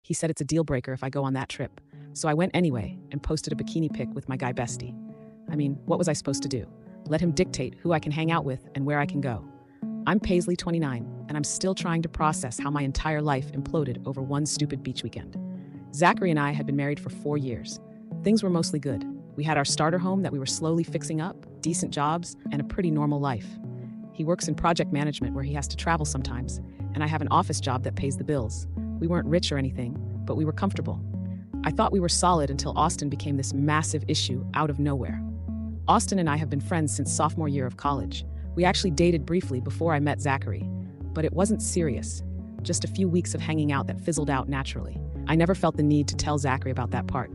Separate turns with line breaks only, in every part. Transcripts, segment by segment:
He said it's a deal breaker if I go on that trip. So I went anyway and posted a bikini pic with my guy Bestie. I mean, what was I supposed to do? Let him dictate who I can hang out with and where I can go. I'm Paisley, 29, and I'm still trying to process how my entire life imploded over one stupid beach weekend. Zachary and I had been married for 4 years. Things were mostly good. We had our starter home that we were slowly fixing up, decent jobs, and a pretty normal life. He works in project management where he has to travel sometimes, and I have an office job that pays the bills. We weren't rich or anything, but we were comfortable. I thought we were solid until Austin became this massive issue out of nowhere. Austin and I have been friends since sophomore year of college. We actually dated briefly before I met Zachary, but it wasn't serious. Just a few weeks of hanging out that fizzled out naturally. I never felt the need to tell Zachary about that part.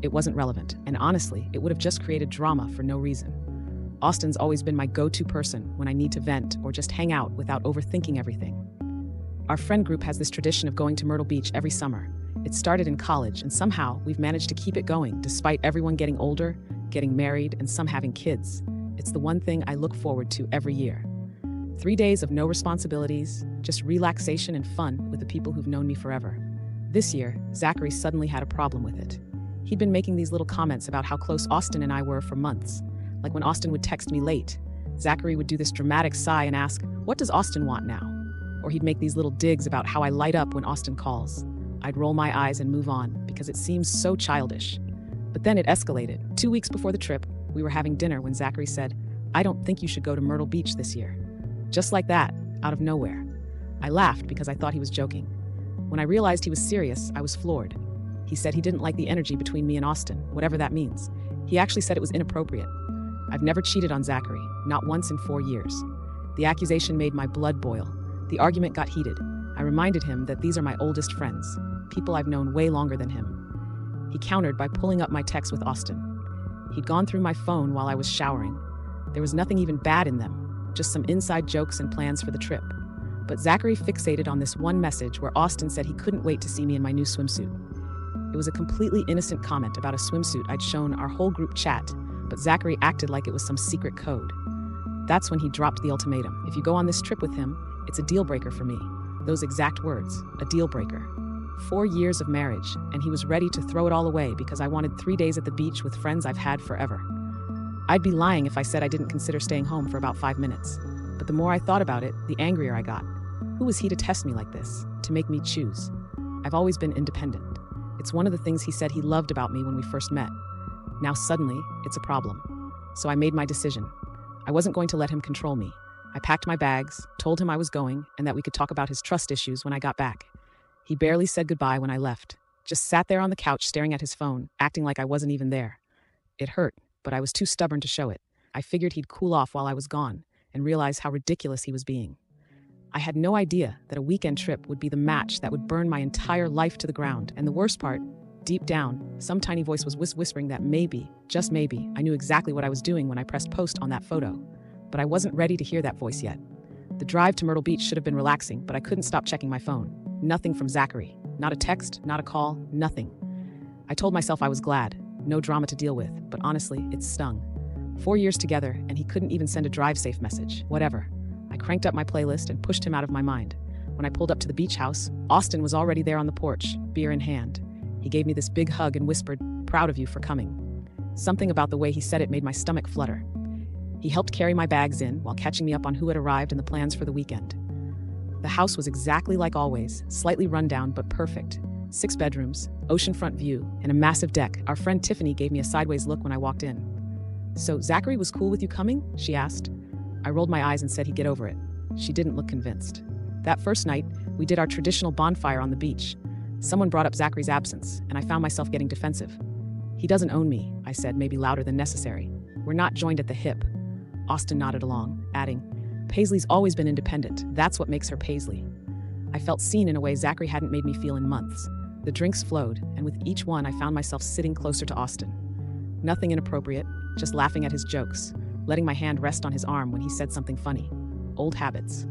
It wasn't relevant, and honestly, it would have just created drama for no reason. Austin's always been my go-to person when I need to vent or just hang out without overthinking everything. Our friend group has this tradition of going to Myrtle Beach every summer. It started in college, and somehow we've managed to keep it going despite everyone getting older, getting married, and some having kids. It's the one thing I look forward to every year. 3 days of no responsibilities, just relaxation and fun with the people who've known me forever. This year, Zachary suddenly had a problem with it. He'd been making these little comments about how close Austin and I were for months. Like when Austin would text me late, Zachary would do this dramatic sigh and ask, "What does Austin want now?" Or he'd make these little digs about how I light up when Austin calls. I'd roll my eyes and move on because it seems so childish. But then it escalated. 2 weeks before the trip, we were having dinner when Zachary said, "I don't think you should go to Myrtle Beach this year." Just like that, out of nowhere. I laughed because I thought he was joking. When I realized he was serious, I was floored. He said he didn't like the energy between me and Austin, whatever that means. He actually said it was inappropriate. I've never cheated on Zachary, not once in 4 years. The accusation made my blood boil. The argument got heated. I reminded him that these are my oldest friends, people I've known way longer than him. He countered by pulling up my text with Austin. He'd gone through my phone while I was showering. There was nothing even bad in them, just some inside jokes and plans for the trip. But Zachary fixated on this one message where Austin said he couldn't wait to see me in my new swimsuit. It was a completely innocent comment about a swimsuit I'd shown our whole group chat, but Zachary acted like it was some secret code. That's when he dropped the ultimatum. If you go on this trip with him, it's a deal breaker for me. Those exact words, a deal breaker. 4 years of marriage, and he was ready to throw it all away because I wanted 3 days at the beach with friends I've had forever. I'd be lying if I said I didn't consider staying home for about 5 minutes. But the more I thought about it, the angrier I got. Who was he to test me like this, to make me choose? I've always been independent. It's one of the things he said he loved about me when we first met. Now suddenly, it's a problem. So I made my decision. I wasn't going to let him control me. I packed my bags, told him I was going, and that we could talk about his trust issues when I got back. He barely said goodbye when I left, just sat there on the couch staring at his phone, acting like I wasn't even there. It hurt, but I was too stubborn to show it. I figured he'd cool off while I was gone, and realize how ridiculous he was being. I had no idea that a weekend trip would be the match that would burn my entire life to the ground, and the worst part, deep down, some tiny voice was whispering that maybe, just maybe, I knew exactly what I was doing when I pressed post on that photo. But I wasn't ready to hear that voice yet. The drive to Myrtle Beach should have been relaxing, but I couldn't stop checking my phone. Nothing from Zachary. Not a text, not a call, nothing. I told myself I was glad. No drama to deal with, but honestly, it stung. 4 years together, and he couldn't even send a drive-safe message. Whatever. I cranked up my playlist and pushed him out of my mind. When I pulled up to the beach house, Austin was already there on the porch, beer in hand. He gave me this big hug and whispered, "Proud of you for coming." Something about the way he said it made my stomach flutter. He helped carry my bags in while catching me up on who had arrived and the plans for the weekend. The house was exactly like always, slightly rundown but perfect. 6 bedrooms, oceanfront view, and a massive deck. Our friend Tiffany gave me a sideways look when I walked in. "So Zachary was cool with you coming?" she asked. I rolled my eyes and said he'd get over it. She didn't look convinced. That first night, we did our traditional bonfire on the beach. Someone brought up Zachary's absence, and I found myself getting defensive. "He doesn't own me," I said, maybe louder than necessary. "We're not joined at the hip." Austin nodded along, adding, "Paisley's always been independent. That's what makes her Paisley." I felt seen in a way Zachary hadn't made me feel in months. The drinks flowed, and with each one I found myself sitting closer to Austin. Nothing inappropriate, just laughing at his jokes, letting my hand rest on his arm when he said something funny. Old habits.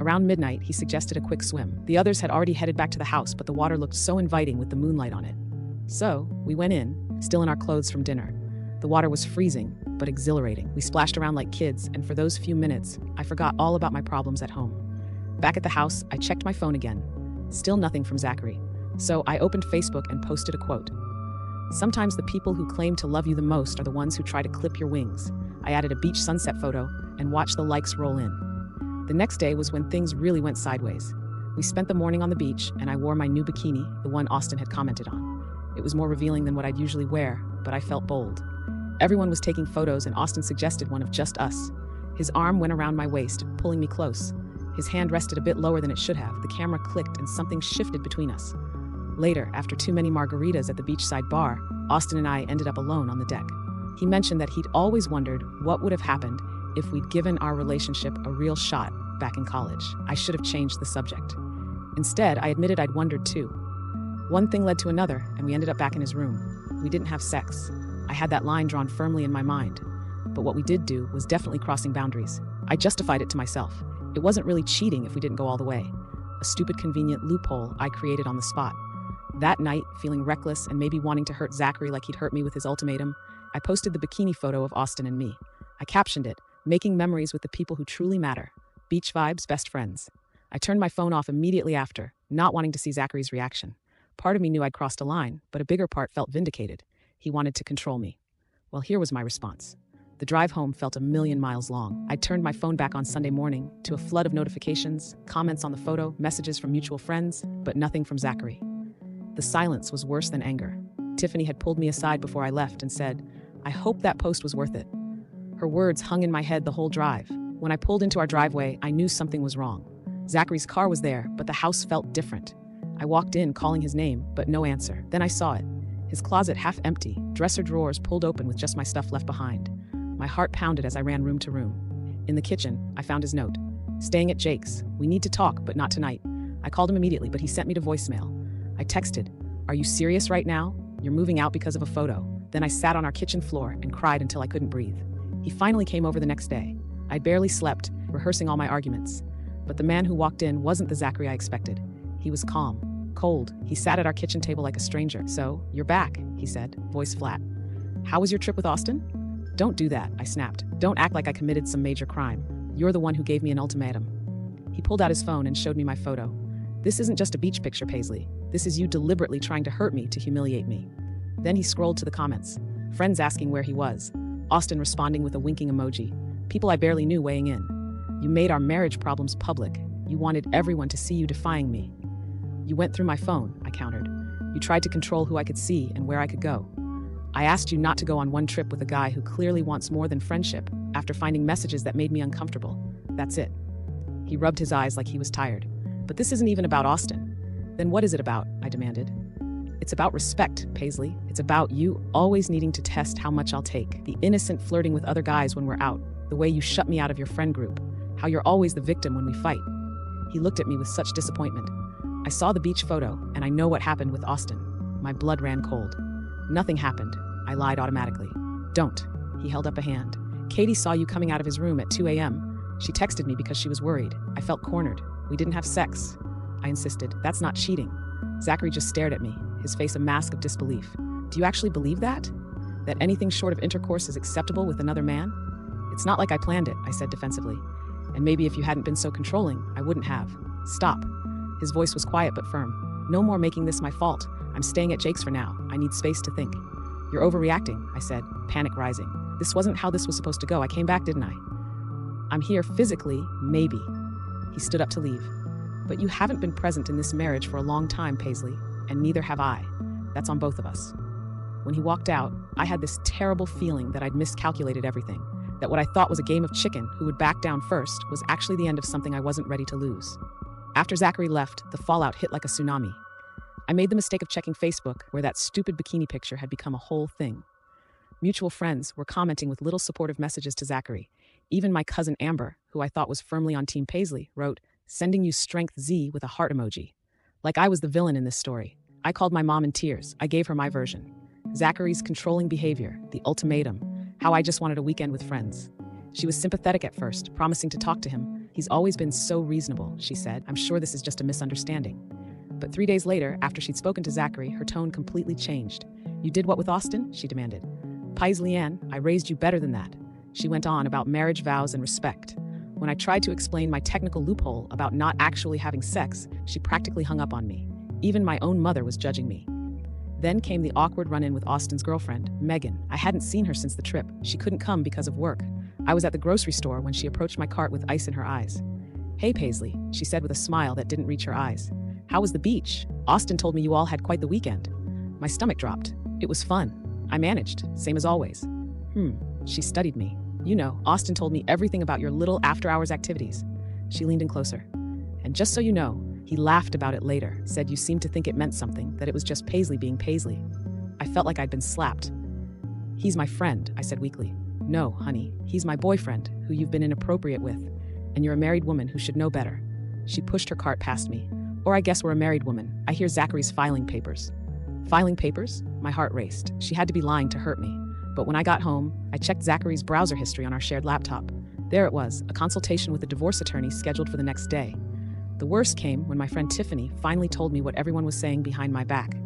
Around midnight, he suggested a quick swim. The others had already headed back to the house, but the water looked so inviting with the moonlight on it. So, we went in, still in our clothes from dinner. The water was freezing, but exhilarating. We splashed around like kids, and for those few minutes, I forgot all about my problems at home. Back at the house, I checked my phone again. Still nothing from Zachary. So I opened Facebook and posted a quote. Sometimes the people who claim to love you the most are the ones who try to clip your wings. I added a beach sunset photo and watched the likes roll in. The next day was when things really went sideways. We spent the morning on the beach, and I wore my new bikini, the one Austin had commented on. It was more revealing than what I'd usually wear, but I felt bold. Everyone was taking photos, and Austin suggested one of just us. His arm went around my waist, pulling me close. His hand rested a bit lower than it should have. The camera clicked, and something shifted between us. Later, after too many margaritas at the beachside bar, Austin and I ended up alone on the deck. He mentioned that he'd always wondered what would have happened if we'd given our relationship a real shot back in college. I should have changed the subject. Instead, I admitted I'd wondered too. One thing led to another, and we ended up back in his room. We didn't have sex. I had that line drawn firmly in my mind. But what we did do was definitely crossing boundaries. I justified it to myself. It wasn't really cheating if we didn't go all the way. A stupid, convenient loophole I created on the spot. That night, feeling reckless and maybe wanting to hurt Zachary like he'd hurt me with his ultimatum, I posted the bikini photo of Austin and me. I captioned it, "Making memories with the people who truly matter. Beach vibes, best friends." I turned my phone off immediately after, not wanting to see Zachary's reaction. Part of me knew I'd crossed a line, but a bigger part felt vindicated. He wanted to control me. Well, here was my response. The drive home felt a million miles long. I turned my phone back on Sunday morning to a flood of notifications, comments on the photo, messages from mutual friends, but nothing from Zachary. The silence was worse than anger. Tiffany had pulled me aside before I left and said, "I hope that post was worth it." Her words hung in my head the whole drive. When I pulled into our driveway, I knew something was wrong. Zachary's car was there, but the house felt different. I walked in calling his name, but no answer. Then I saw it. His closet half empty, dresser drawers pulled open with just my stuff left behind. My heart pounded as I ran room to room. In the kitchen, I found his note. "Staying at Jake's. We need to talk, but not tonight." I called him immediately, but he sent me to voicemail. I texted, "Are you serious right now? You're moving out because of a photo." Then I sat on our kitchen floor and cried until I couldn't breathe. He finally came over the next day. I barely slept, rehearsing all my arguments. But the man who walked in wasn't the Zachary I expected. He was calm, cold. He sat at our kitchen table like a stranger. "So, you're back," he said, voice flat. "How was your trip with Austin?" "Don't do that," I snapped. "Don't act like I committed some major crime. You're the one who gave me an ultimatum." He pulled out his phone and showed me my photo. "This isn't just a beach picture, Paisley. This is you deliberately trying to hurt me to humiliate me." Then he scrolled to the comments. Friends asking where he was. Austin responding with a winking emoji. People I barely knew weighing in. "You made our marriage problems public. You wanted everyone to see you defying me." "You went through my phone," I countered. "You tried to control who I could see and where I could go. I asked you not to go on one trip with a guy who clearly wants more than friendship after finding messages that made me uncomfortable. That's it." He rubbed his eyes like he was tired. "But this isn't even about Austin." "Then what is it about?" I demanded. "It's about respect, Paisley. It's about you always needing to test how much I'll take. The innocent flirting with other guys when we're out. The way you shut me out of your friend group. How you're always the victim when we fight." He looked at me with such disappointment. I saw the beach photo, and I know what happened with Austin. My blood ran cold. "Nothing happened," I lied automatically. "Don't." He held up a hand. "Katie saw you coming out of his room at 2 a.m. She texted me because she was worried. I felt cornered. We didn't have sex." I insisted. "That's not cheating." Zachary just stared at me, his face a mask of disbelief. "Do you actually believe that? That anything short of intercourse is acceptable with another man?" "It's not like I planned it," I said defensively. "And maybe if you hadn't been so controlling, I wouldn't have." "Stop." His voice was quiet but firm. "No more making this my fault. I'm staying at Jake's for now. I need space to think." "You're overreacting," I said, panic rising. "This wasn't how this was supposed to go. I came back, didn't I?" "I'm here physically, maybe." He stood up to leave. "But you haven't been present in this marriage for a long time, Paisley, and neither have I. That's on both of us." When he walked out, I had this terrible feeling that I'd miscalculated everything, that what I thought was a game of chicken who would back down first was actually the end of something I wasn't ready to lose. After Zachary left, the fallout hit like a tsunami. I made the mistake of checking Facebook, where that stupid bikini picture had become a whole thing. Mutual friends were commenting with little supportive messages to Zachary. Even my cousin Amber, who I thought was firmly on Team Paisley, wrote, "Sending you strength Z" with a heart emoji. Like I was the villain in this story. I called my mom in tears. I gave her my version. Zachary's controlling behavior, the ultimatum, how I just wanted a weekend with friends. She was sympathetic at first, promising to talk to him. "He's always been so reasonable," she said. "I'm sure this is just a misunderstanding." But 3 days later, after she'd spoken to Zachary, her tone completely changed. "You did what with Austin?" she demanded. "Paisley Ann, I raised you better than that." She went on about marriage vows and respect. When I tried to explain my technical loophole about not actually having sex, she practically hung up on me. Even my own mother was judging me. Then came the awkward run-in with Austin's girlfriend, Megan. I hadn't seen her since the trip. She couldn't come because of work. I was at the grocery store when she approached my cart with ice in her eyes. "Hey, Paisley," she said with a smile that didn't reach her eyes. "How was the beach? Austin told me you all had quite the weekend." My stomach dropped. It was fun. I managed, same as always. She studied me. "You know, Austin told me everything about your little after-hours activities." She leaned in closer. "And just so you know, he laughed about it later, said you seemed to think it meant something, that it was just Paisley being Paisley." I felt like I'd been slapped. "He's my friend," I said weakly. "No, honey, he's my boyfriend, who you've been inappropriate with, and you're a married woman who should know better." She pushed her cart past me. "Or I guess we're a married woman. I hear Zachary's filing papers." Filing papers? My heart raced. She had to be lying to hurt me. But when I got home, I checked Zachary's browser history on our shared laptop. There it was, a consultation with a divorce attorney scheduled for the next day. The worst came when my friend Tiffany finally told me what everyone was saying behind my back.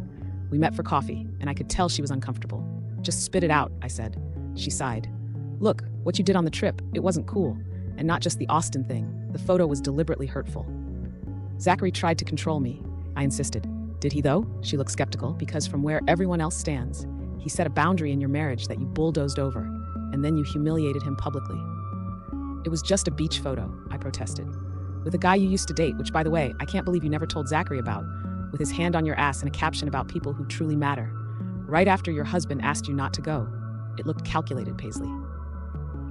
We met for coffee, and I could tell she was uncomfortable. "Just spit it out," I said. She sighed. "Look, what you did on the trip, it wasn't cool. And not just the Austin thing. The photo was deliberately hurtful." "Zachary tried to control me," I insisted. "Did he though?" She looked skeptical, "because from where everyone else stands, he set a boundary in your marriage that you bulldozed over, and then you humiliated him publicly." "It was just a beach photo," I protested. "With a guy you used to date, which, by the way, I can't believe you never told Zachary about, with his hand on your ass and a caption about people who truly matter. Right after your husband asked you not to go. It looked calculated, Paisley."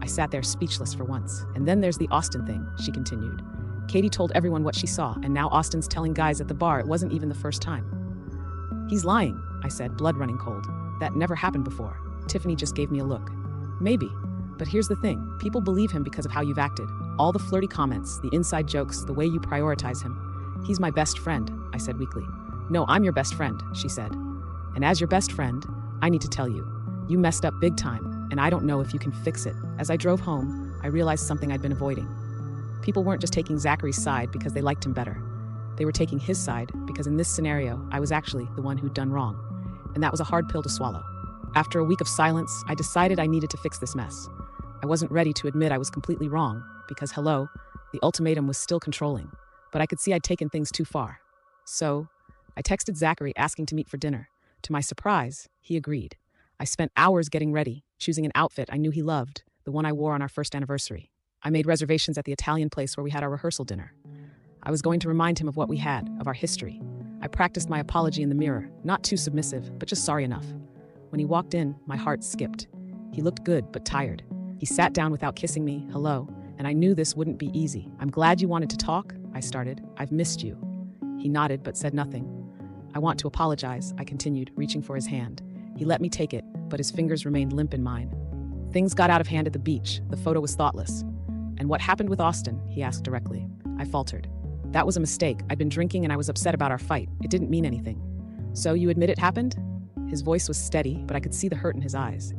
I sat there speechless for once. "And then there's the Austin thing," she continued. "Katie told everyone what she saw, and now Austin's telling guys at the bar it wasn't even the first time." "He's lying," I said, blood running cold. "That never happened before." Tiffany just gave me a look. "Maybe. But here's the thing. People believe him because of how you've acted. All the flirty comments, the inside jokes, the way you prioritize him." "He's my best friend," I said weakly. "No, I'm your best friend," she said. "And as your best friend, I need to tell you, you messed up big time, and I don't know if you can fix it." As I drove home, I realized something I'd been avoiding. People weren't just taking Zachary's side because they liked him better. They were taking his side because in this scenario, I was actually the one who'd done wrong. And that was a hard pill to swallow. After a week of silence, I decided I needed to fix this mess. I wasn't ready to admit I was completely wrong because, hello, the ultimatum was still controlling. But I could see I'd taken things too far. So I texted Zachary asking to meet for dinner. To my surprise, he agreed. I spent hours getting ready, choosing an outfit I knew he loved, the one I wore on our first anniversary. I made reservations at the Italian place where we had our rehearsal dinner. I was going to remind him of what we had, of our history. I practiced my apology in the mirror, not too submissive, but just sorry enough. When he walked in, my heart skipped. He looked good, but tired. He sat down without kissing me, hello, and I knew this wouldn't be easy. "I'm glad you wanted to talk," I started. "I've missed you." He nodded, but said nothing. "I want to apologize," I continued, reaching for his hand. He let me take it, but his fingers remained limp in mine. "Things got out of hand at the beach. The photo was thoughtless." "And what happened with Austin?" he asked directly. I faltered. "That was a mistake. I'd been drinking and I was upset about our fight. It didn't mean anything." "So you admit it happened?" His voice was steady, but I could see the hurt in his eyes.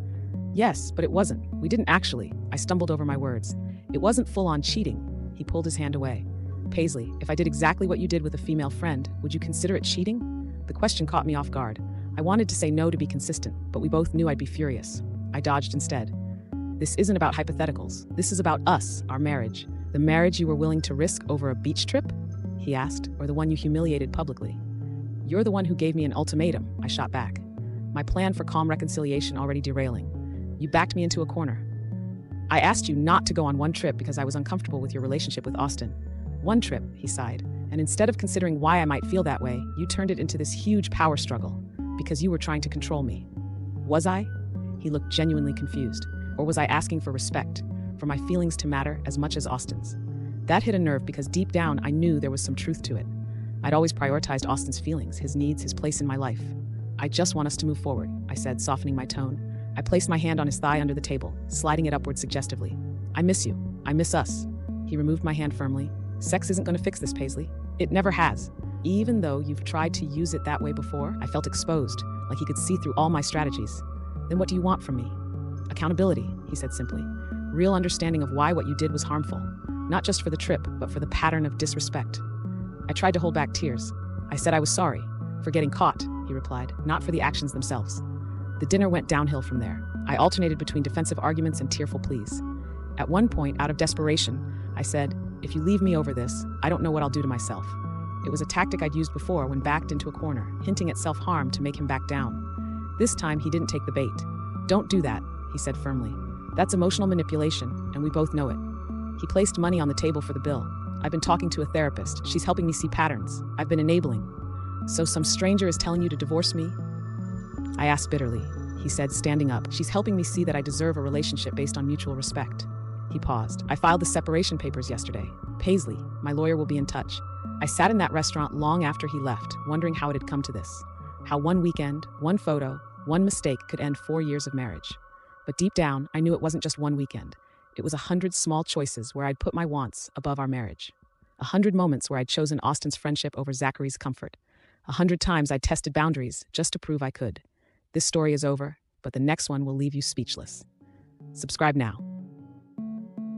"Yes, but it wasn't. We didn't actually." I stumbled over my words. "It wasn't full-on cheating." He pulled his hand away. "Paisley, if I did exactly what you did with a female friend, would you consider it cheating?" The question caught me off guard. I wanted to say no to be consistent, but we both knew I'd be furious. I dodged instead. "This isn't about hypotheticals. This is about us, our marriage. The marriage you were willing to risk over a beach trip?" he asked, "or the one you humiliated publicly?" "You're the one who gave me an ultimatum," I shot back. My plan for calm reconciliation already derailing. "You backed me into a corner. I asked you not to go on one trip because I was uncomfortable with your relationship with Austin." "One trip," he sighed. "And instead of considering why I might feel that way, you turned it into this huge power struggle because you were trying to control me." "Was I?" He looked genuinely confused. "Or was I asking for respect, for my feelings to matter as much as Austin's?" That hit a nerve because deep down I knew there was some truth to it. I'd always prioritized Austin's feelings, his needs, his place in my life. "I just want us to move forward," I said, softening my tone. I placed my hand on his thigh under the table, sliding it upward suggestively. "I miss you. I miss us." He removed my hand firmly. "Sex isn't going to fix this, Paisley. It never has. Even though you've tried to use it that way before." I felt exposed, like he could see through all my strategies. "Then what do you want from me?" "Accountability," he said simply. "Real understanding of why what you did was harmful. Not just for the trip, but for the pattern of disrespect." I tried to hold back tears. I said I was sorry. "For getting caught," he replied, "not for the actions themselves." The dinner went downhill from there. I alternated between defensive arguments and tearful pleas. At one point, out of desperation, I said, "If you leave me over this, I don't know what I'll do to myself." It was a tactic I'd used before when backed into a corner, hinting at self-harm to make him back down. This time, he didn't take the bait. "Don't do that," he said firmly. "That's emotional manipulation, and we both know it." He placed money on the table for the bill. "I've been talking to a therapist. She's helping me see patterns. I've been enabling." "So some stranger is telling you to divorce me?" I asked bitterly. He said, standing up. "She's helping me see that I deserve a relationship based on mutual respect." He paused. "I filed the separation papers yesterday. Paisley, my lawyer, will be in touch." I sat in that restaurant long after he left, wondering how it had come to this. How one weekend, one photo, one mistake could end 4 years of marriage. But deep down, I knew it wasn't just one weekend. It was 100 small choices where I'd put my wants above our marriage. 100 moments where I'd chosen Austin's friendship over Zachary's comfort. 100 times I'd tested boundaries just to prove I could. This story is over, but the next one will leave you speechless. Subscribe now.